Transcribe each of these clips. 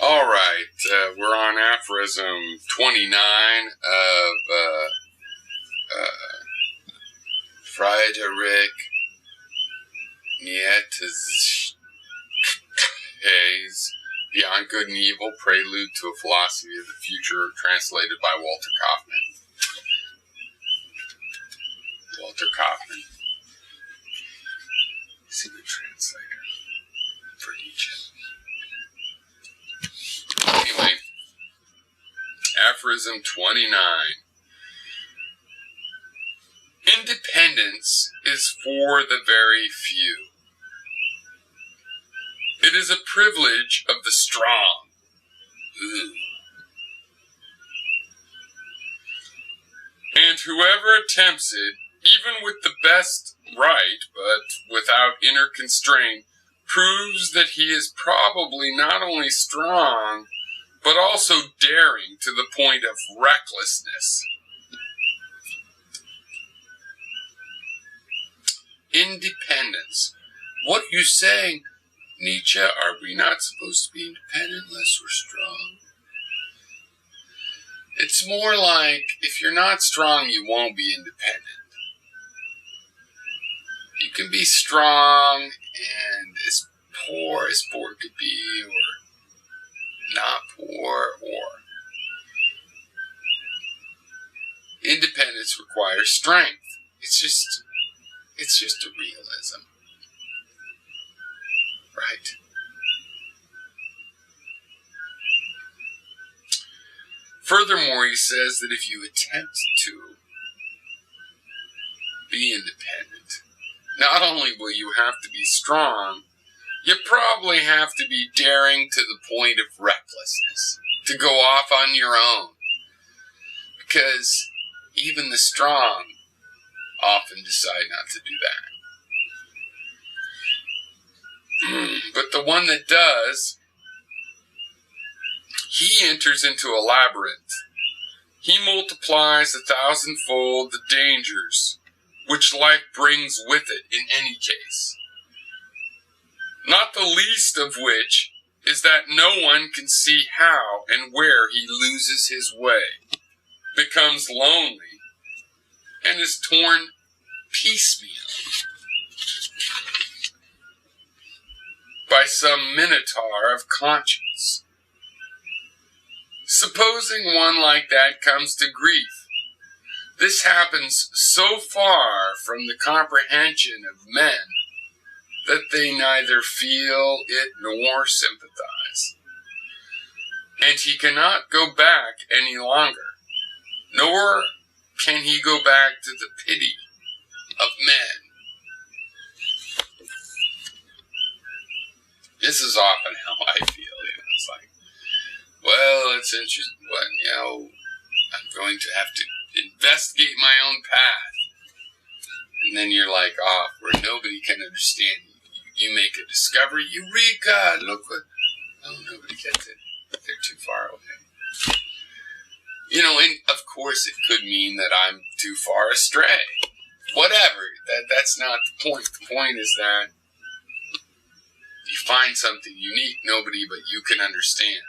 All right, we're on aphorism 29 of Friedrich Nietzsche's Beyond Good and Evil, Prelude to a Philosophy of the Future, translated by Walter Kaufmann. Walter Kaufmann. He's a good translator for Nietzsche. Anyway, aphorism 29. Independence is for the very few. It is a privilege of the strong. And whoever attempts it, even with the best right, but without inner constraint, proves that he is probably not only strong, but also daring to the point of recklessness. Independence. What are you saying, Nietzsche? Are we not supposed to be independent unless we're strong? It's more like, if you're not strong, you won't be independent. You can be strong and as poor could be, or not poor, or independence requires strength. It's just a realism. Right? Furthermore, he says that if you attempt to be independent, not only will you have to be strong, you probably have to be daring to the point of recklessness, to go off on your own. Because even the strong often decide not to do that. But the one that does, he enters into a labyrinth. He multiplies 1,000-fold the dangers which life brings with it in any case. Not the least of which is that no one can see how and where he loses his way, becomes lonely, and is torn piecemeal by some minotaur of conscience. Supposing one like that comes to grief, this happens so far from the comprehension of men that they neither feel it nor sympathize. And he cannot go back any longer, nor can he go back to the pity of men. This is often how I feel. It's like, well, it's interesting, but, I'm going to have to investigate my own path. And then you're like off where nobody can understand you. You make a discovery, Eureka! Look what... Oh, nobody gets it. They're too far away. And of course it could mean that I'm too far astray. Whatever. That's not the point. The point is that you find something unique nobody but you can understand.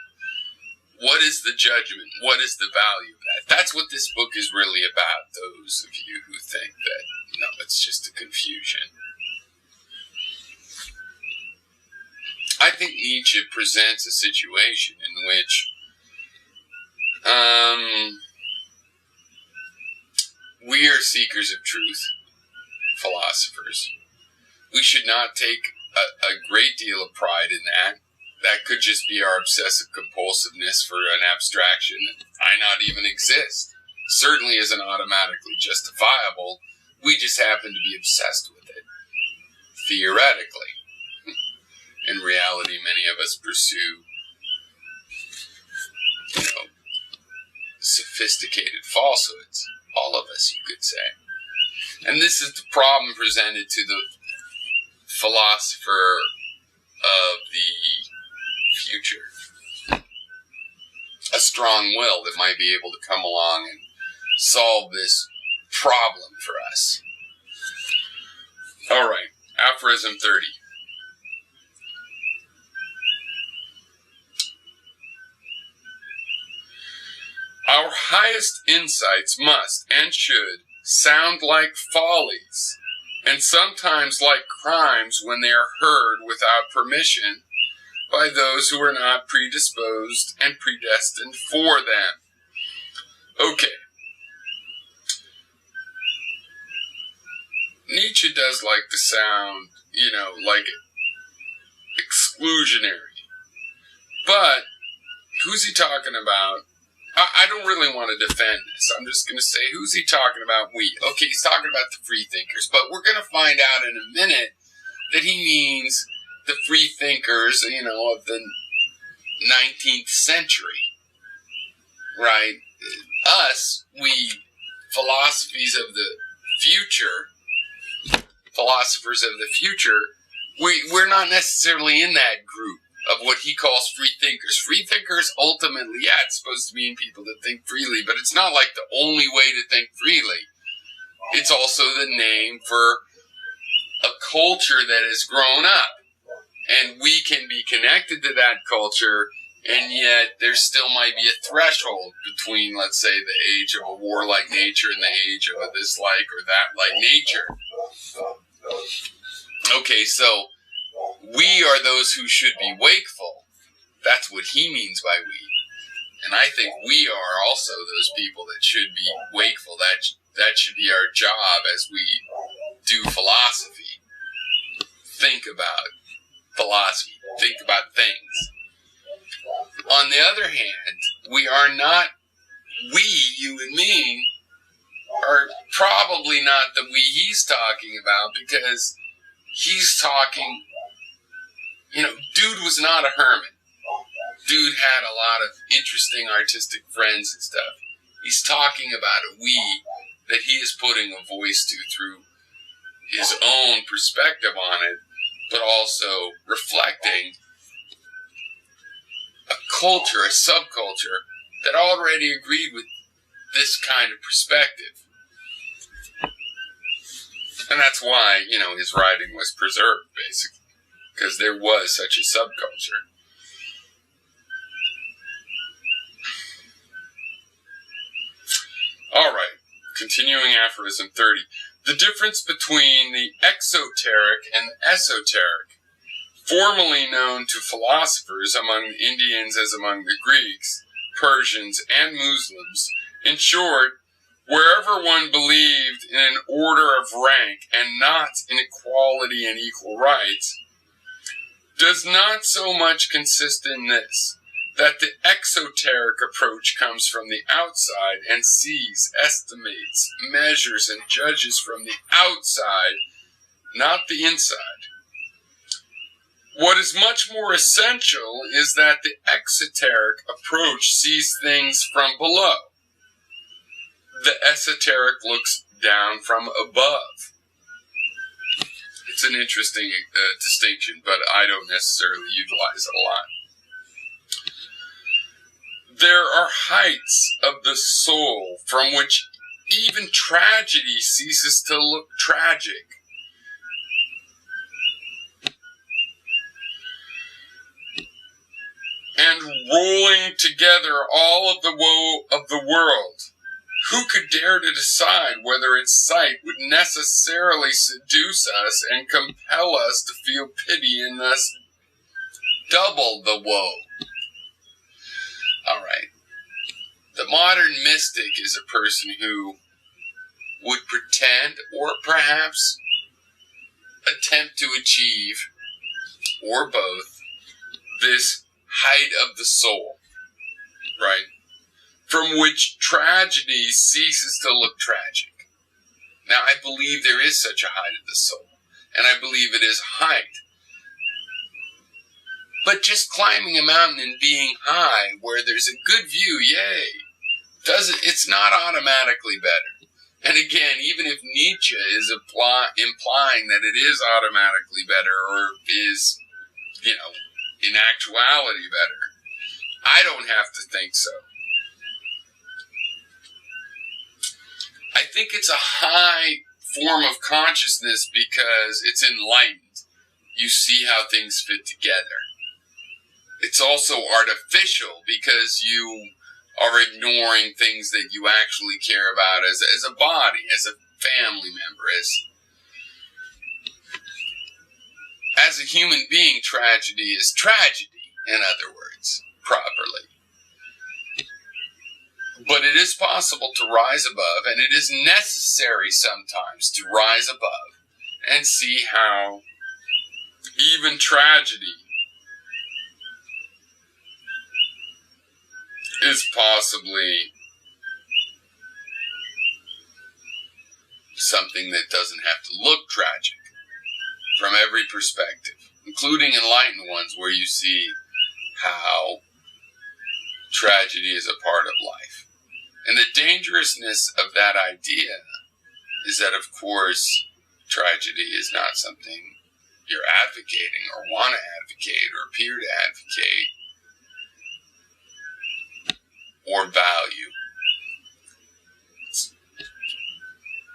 What is the judgment? What is the value of that? That's what this book is really about, those of you who think that, it's just a confusion. I think Nietzsche presents a situation in which we are seekers of truth, philosophers. We should not take a great deal of pride in that. That could just be our obsessive compulsiveness for an abstraction that might not even exist. Certainly isn't automatically justifiable. We just happen to be obsessed with it. Theoretically. In reality, many of us pursue, sophisticated falsehoods. All of us, you could say. And this is the problem presented to the philosopher of the future. A strong will that might be able to come along and solve this problem for us. All right, aphorism 30. Our highest insights must and should sound like follies, and sometimes like crimes when they are heard without permission by those who are not predisposed and predestined for them. Okay. Nietzsche does like to sound, like exclusionary. But who's he talking about? I don't really want to defend this. I'm just going to say, who's he talking about? Okay, he's talking about the free thinkers, but we're going to find out in a minute that he means the free thinkers, of the 19th century, right? Us, philosophers of the future, we're not necessarily in that group of what he calls free thinkers. Free thinkers, ultimately, it's supposed to mean people that think freely, but it's not like the only way to think freely. It's also the name for a culture that has grown up. And we can be connected to that culture, and yet there still might be a threshold between, let's say, the age of a warlike nature and the age of a this-like or that-like nature. Okay, so we are those who should be wakeful. That's what he means by we. And I think we are also those people that should be wakeful. That should be our job as we do philosophy. Think about philosophy. Think about things. On the other hand, you and me, are probably not the we he's talking about, because he's talking, dude was not a hermit. Dude had a lot of interesting artistic friends and stuff. He's talking about a we that he is putting a voice to through his own perspective on it, but also reflecting a culture, a subculture, that already agreed with this kind of perspective. And that's why, his writing was preserved, basically, because there was such a subculture. All right, continuing aphorism 30. The difference between the exoteric and the esoteric, formerly known to philosophers among the Indians as among the Greeks, Persians, and Muslims, in short, wherever one believed in an order of rank and not in equality and equal rights, does not so much consist in this, that the exoteric approach comes from the outside and sees, estimates, measures, and judges from the outside, not the inside. What is much more essential is that the exoteric approach sees things from below. The esoteric looks down from above. It's an interesting distinction, but I don't necessarily utilize it a lot. There are heights of the soul from which even tragedy ceases to look tragic. And rolling together all of the woe of the world, who could dare to decide whether its sight would necessarily seduce us and compel us to feel pity and thus double the woe? All right. The modern mystic is a person who would pretend or perhaps attempt to achieve, or both, this height of the soul, right? From which tragedy ceases to look tragic. Now, I believe there is such a height of the soul, and I believe it is height. But just climbing a mountain and being high, where there's a good view, yay, it's not automatically better. And again, even if Nietzsche is implying that it is automatically better, or is, in actuality better, I don't have to think so. I think it's a high form of consciousness because it's enlightened. You see how things fit together. It's also artificial because you are ignoring things that you actually care about as a body, as a family member, as a human being. Tragedy is tragedy, in other words, properly. But it is possible to rise above, and it is necessary sometimes to rise above and see how even tragedy is possibly something that doesn't have to look tragic from every perspective, including enlightened ones, where you see how tragedy is a part of life. And the dangerousness of that idea is that, of course, tragedy is not something you're advocating or want to advocate or appear to advocate or value.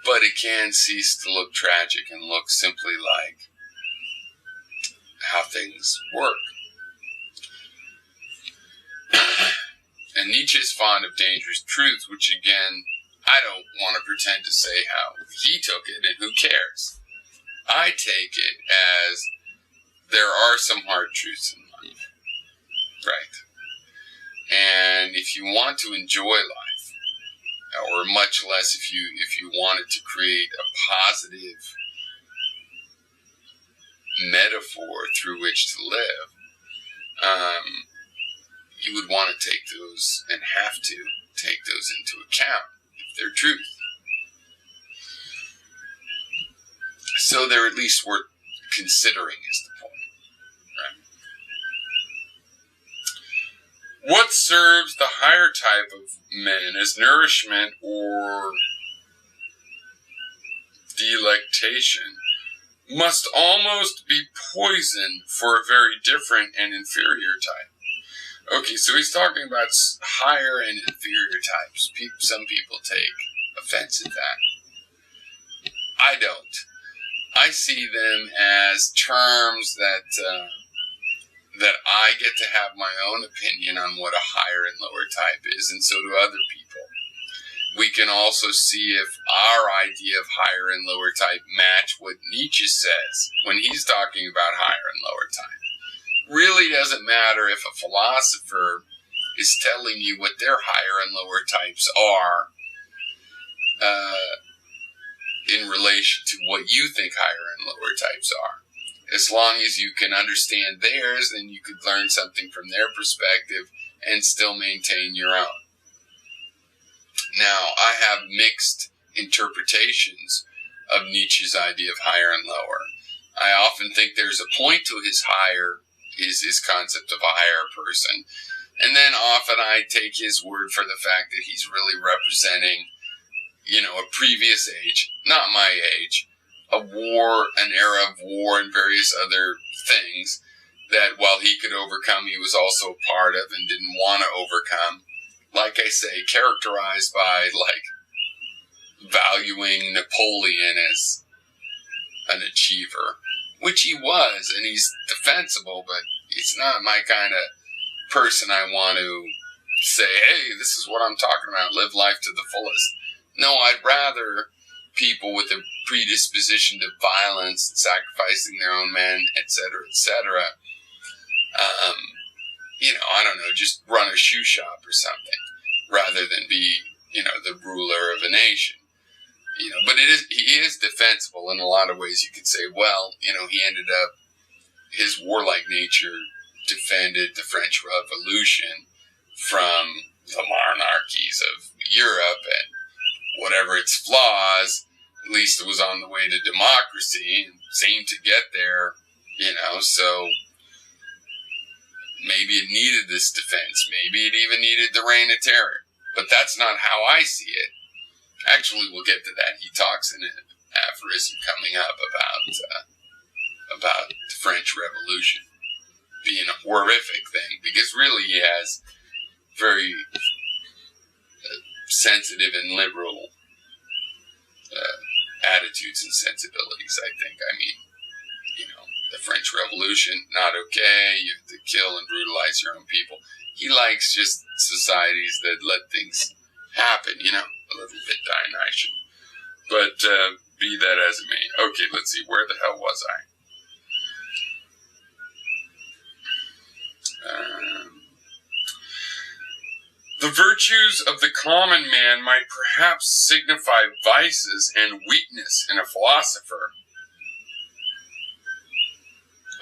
But it can cease to look tragic and look simply like how things work. And Nietzsche is fond of dangerous truths, which again, I don't want to pretend to say how he took it, and who cares. I take it as there are some hard truths in life, right? And if you want to enjoy life, or much less if you wanted to create a positive metaphor through which to live, you would want to take those and have to take those into account if they're truth. So they're at least worth considering, is the point. Right? What serves the higher type of men as nourishment or delectation must almost be poison for a very different and inferior type. Okay, so he's talking about higher and inferior types. Some people take offense at that. I don't. I see them as terms that I get to have my own opinion on what a higher and lower type is, and so do other people. We can also see if our idea of higher and lower type match what Nietzsche says when he's talking about higher and lower type. Really doesn't matter if a philosopher is telling you what their higher and lower types are in relation to what you think higher and lower types are. As long as you can understand theirs, then you could learn something from their perspective and still maintain your own. Now, I have mixed interpretations of Nietzsche's idea of higher and lower. I often think there's a point to his concept of a higher person. And then often I take his word for the fact that he's really representing, a previous age, not my age, a war, an era of war and various other things that while he could overcome, he was also a part of and didn't want to overcome. Like I say, characterized by, valuing Napoleon as an achiever, which he was, and he's defensible, but he's not my kind of person I want to say, hey, this is what I'm talking about, live life to the fullest. No, I'd rather people with a predisposition to violence and sacrificing their own men, etc., I don't know, just run a shoe shop or something, rather than be, the ruler of a nation. But he is defensible in a lot of ways. You could say, well, he ended up, his warlike nature defended the French Revolution from the monarchies of Europe, and whatever its flaws, at least it was on the way to democracy and seemed to get there, so maybe it needed this defense. Maybe it even needed the reign of terror. But that's not how I see it. Actually, we'll get to that. He talks in an aphorism coming up about the French Revolution being a horrific thing, because really he has very sensitive and liberal attitudes and sensibilities, I think. I mean, the French Revolution, not okay, you have to kill and brutalize your own people. He likes just societies that let things happen, a little bit Dionysian. But be that as it may. Okay, let's see, where the hell was I? The virtues of the common man might perhaps signify vices and weakness in a philosopher.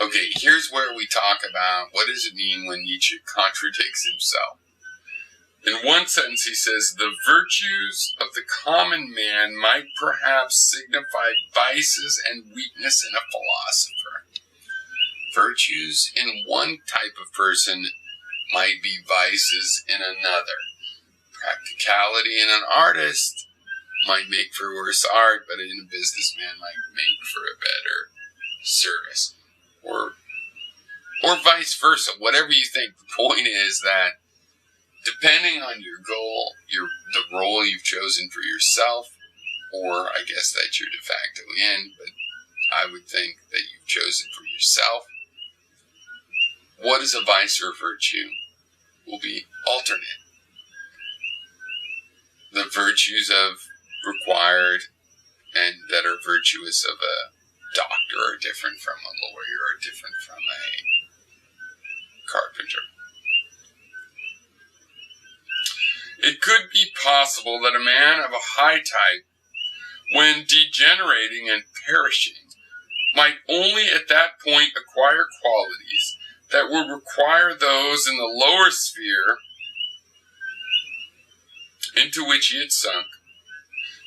Okay, here's where we talk about what does it mean when Nietzsche contradicts himself. In one sentence he says, the virtues of the common man might perhaps signify vices and weakness in a philosopher. Virtues in one type of person might be vices in another. Practicality in an artist might make for worse art, but in a businessman might make for a better service. Or vice versa, whatever you think. The point is that depending on your goal, the role you've chosen for yourself, or I guess that you're de facto in, but I would think that you've chosen for yourself, what is a vice or virtue will be alternate. The virtues of required and that are virtuous of a doctor are different from a lawyer, are different from a carpenter. It could be possible that a man of a high type, when degenerating and perishing, might only at that point acquire qualities that would require those in the lower sphere into which he had sunk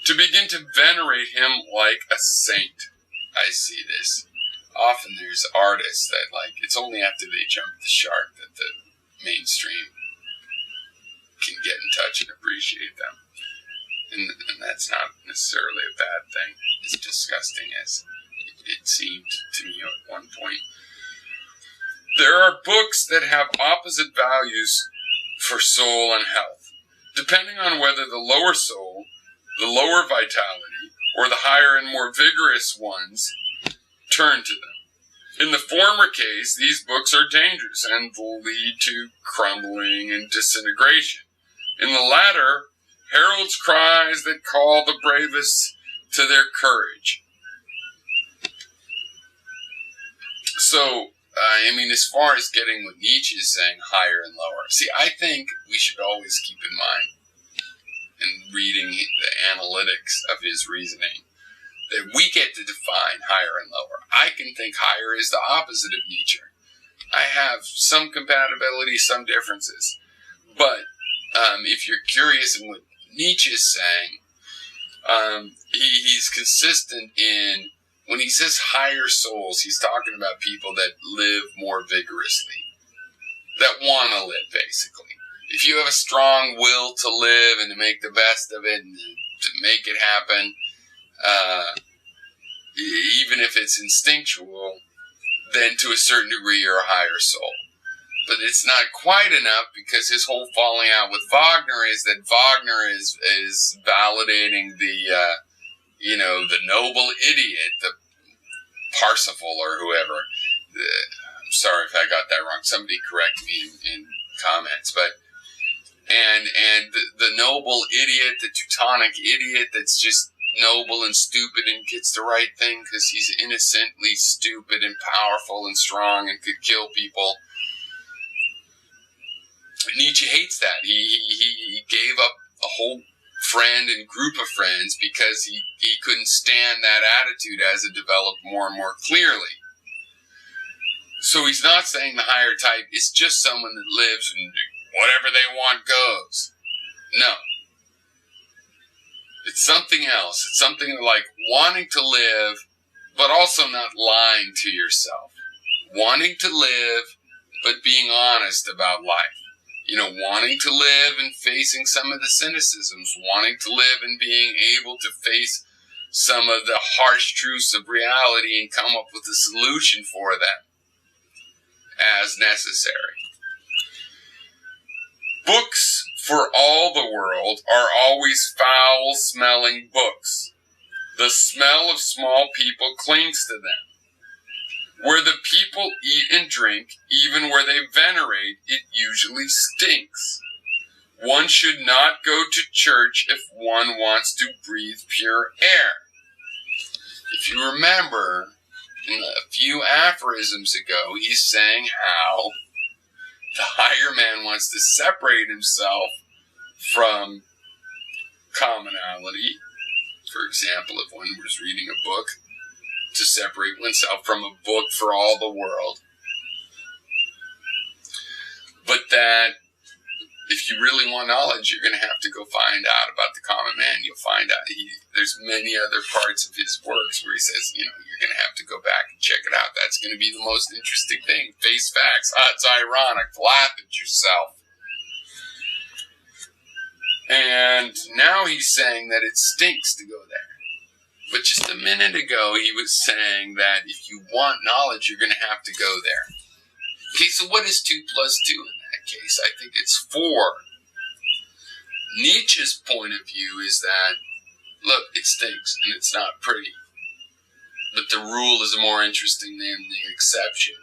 to begin to venerate him like a saint. I see this. Often there's artists that, it's only after they jump the shark that the mainstream can get in touch and appreciate them. And that's not necessarily a bad thing, as disgusting as it seemed to me at one point. There are books that have opposite values for soul and health, depending on whether the lower soul, the lower vitality, or the higher and more vigorous ones turn to them. In the former case, these books are dangerous and will lead to crumbling and disintegration. In the latter, heralds cries that call the bravest to their courage. So, as far as getting what Nietzsche is saying, higher and lower. See, I think we should always keep in mind, in reading the analytics of his reasoning, that we get to define higher and lower. I can think higher is the opposite of Nietzsche. I have some compatibility, some differences. But if you're curious in what Nietzsche is saying, he's consistent in, when he says higher souls, he's talking about people that live more vigorously, that want to live, basically. If you have a strong will to live and to make the best of it and to make it happen, even if it's instinctual, then to a certain degree you're a higher soul. But it's not quite enough, because his whole falling out with Wagner is that Wagner is validating the noble idiot, the Parsifal or whoever. I'm sorry if I got that wrong. Somebody correct me in comments. But and the noble idiot, the Teutonic idiot that's just noble and stupid and gets the right thing because he's innocently stupid and powerful and strong and could kill people. Nietzsche hates that. He gave up a whole friend and group of friends because he couldn't stand that attitude as it developed more and more clearly. So he's not saying the higher type is just someone that lives and whatever they want goes. No. It's something else. It's something like wanting to live, but also not lying to yourself. Wanting to live, but being honest about life. Wanting to live and facing some of the cynicisms. Wanting to live and being able to face some of the harsh truths of reality and come up with a solution for them as necessary. Books for all the world are always foul-smelling books. The smell of small people clings to them. Where the people eat and drink, even where they venerate, it usually stinks. One should not go to church if one wants to breathe pure air. If you remember, in a few aphorisms ago, he's saying how the higher man wants to separate himself from commonality. For example, if one was reading a book, to separate oneself from a book for all the world. But that if you really want knowledge, you're going to have to go find out about the common man. You'll find out there's many other parts of his works where he says, you're going to have to go back and check it out. That's going to be the most interesting thing. Face facts. It's ironic. Laugh at yourself. And now he's saying that it stinks to go there. But just a minute ago, he was saying that if you want knowledge, you're going to have to go there. Okay, so what is 2 plus 2 in that case? I think it's 4. Nietzsche's point of view is that, look, it stinks and it's not pretty. But the rule is more interesting than the exception.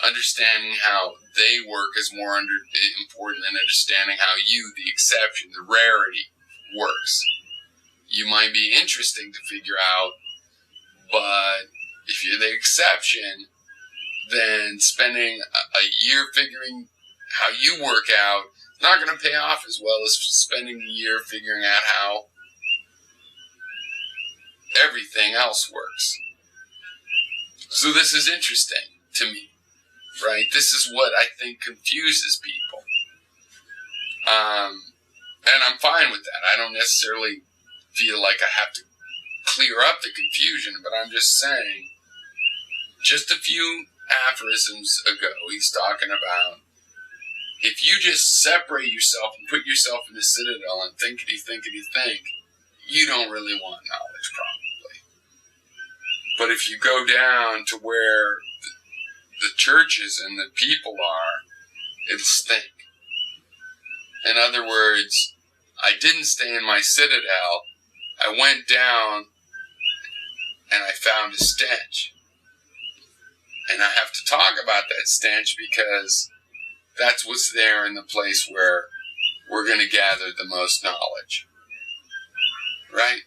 Understanding how they work is more important than understanding how you, the exception, the rarity, works. You might be interesting to figure out, but if you're the exception, then spending a year figuring how you work out is not going to pay off as well as spending a year figuring out how everything else works. So this is interesting to me, right? This is what I think confuses people. And I'm fine with that. I don't necessarily feel like I have to clear up the confusion, but I'm just saying, just a few aphorisms ago, he's talking about if you just separate yourself and put yourself in a citadel and think, you don't really want knowledge, probably. But if you go down to where the churches and the people are, it'll stink. In other words, I didn't stay in my citadel. I went down and I found a stench. And I have to talk about that stench because that's what's there in the place where we're going to gather the most knowledge. Right?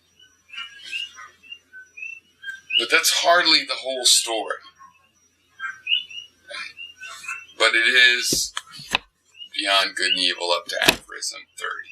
But that's hardly the whole story. Right? But it is Beyond Good and Evil up to aphorism 30.